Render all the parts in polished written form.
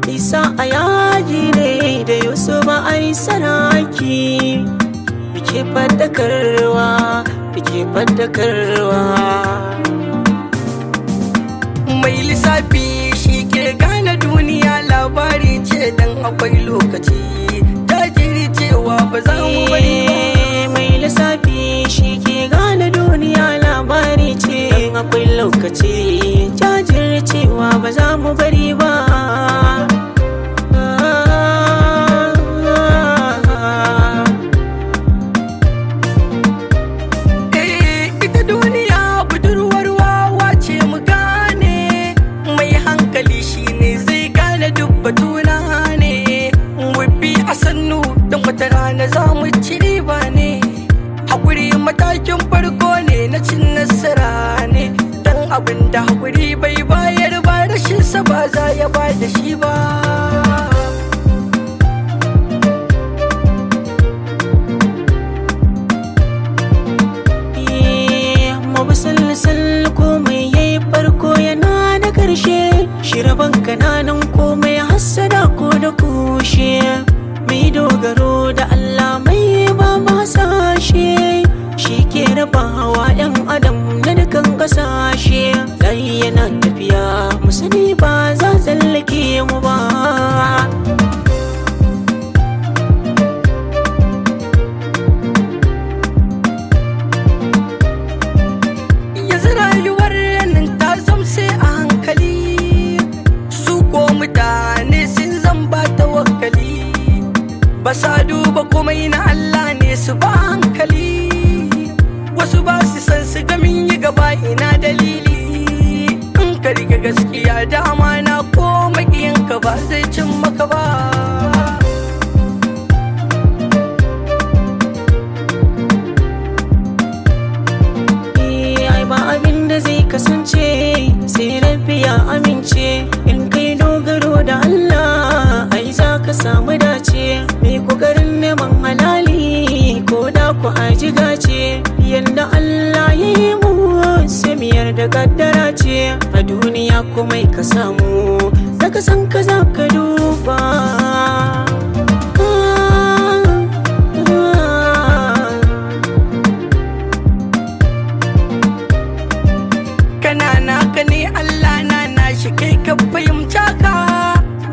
Isa a yaji ne da Yusuf ai saraki. Bike fadakarwa, bike fadakarwa. Mai lissafi shi ke gane duniya, labari ce dan akwai lokaci. Jajiri cewa ba za mu bari ba. Mai lissafi shi ke gane duniya, labari ce dan akwai lokaci. Jajiri cewa ba za mu bari ba. Ita duniya budurwar wawa ce mu gane, mai hankali shine zai gane duk batuna ne. Wabbi a sannu don wata rana za mu ci riba ne. Haƙuri matakin farko ne na cin nasara ne. Dan abin da haƙuri bai bayar ba, rashinsa ba za ya ba da shi ba. Mabusalsal komai yayi farko yana da ƙarshe. Shiraban kananan komai hassada ko da kushe. Mai dogaro da Allah mai ba masashe. Shi ke raba hawa 'yan adam na dukan ƙasashe. Layi yana tafiya musani ba za tsallake mu ba. Rayuwar nan ta zamse a hankali, su ko mutane sun zamba tawakkali. Ba sa duba komai na Allah ne su ba hankali. Wasu ba su san su ga min yi gaba, ina dalili. In ka riga gaskiya da amana, ko maƙiyanka ba zai cin maka ba. Zai kasance sai rabbi ya amince. In kai dogaro da Allah ai za ka samu dace. Mai kokarin neman halali ko da ku ajiga ce. Yanda Allah ya yi mu samiyar da kaddara ce. A duniya komai ka samu daga san ka za ka duba. Naka ne Allah na shi, kai ka fahimta ka.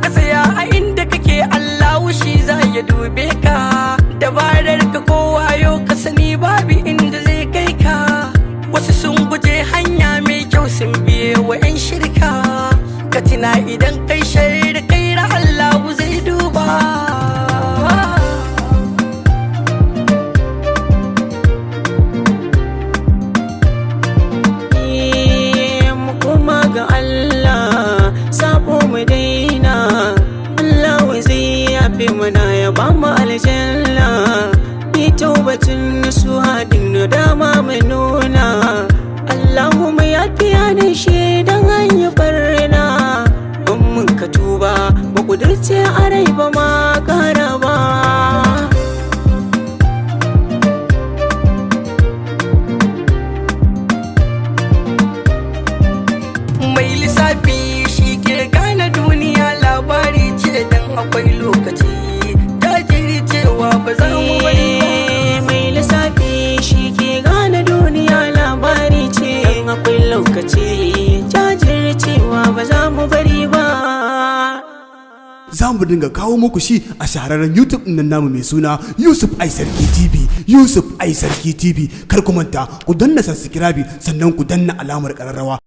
Ka tsaya a inda kake, Allah shi za ya dube ka. Dabarar ka ko wayo ka sani babu inda zai kai ka. Wasu sun guje hanya mai kyau sun biye wa 'yan shirka. Ka tuna idan kai shari kai ra Allah zai duba. Ga Allah sabo mu daina, Allah zai yafe mana ya ba mu aljanna. Ni taubatin su hadin na dama mu nuna. Allahumma yafiya da shi dan an yi barna. In mun ka tuba ba kudurce a rai ba ma kara ba. Mai lissafi shi ke gane duniya, labari ce dan akwai lokaci. Jajiri cewa ba za mu bari ba. Mai lissafi shi ke gane duniya, labari ce dan akwai lokaci. Jajiri cewa ba za mu bari ba. Za mu dinga kawo muku shi a shahararren YouTube ɗin namu mai suna Yusuf Ai Sarki TV. Yusuf Ai Sarki TV. Kar ku manta ku danna subscribe sannan ku danna alamar ƙararrawa.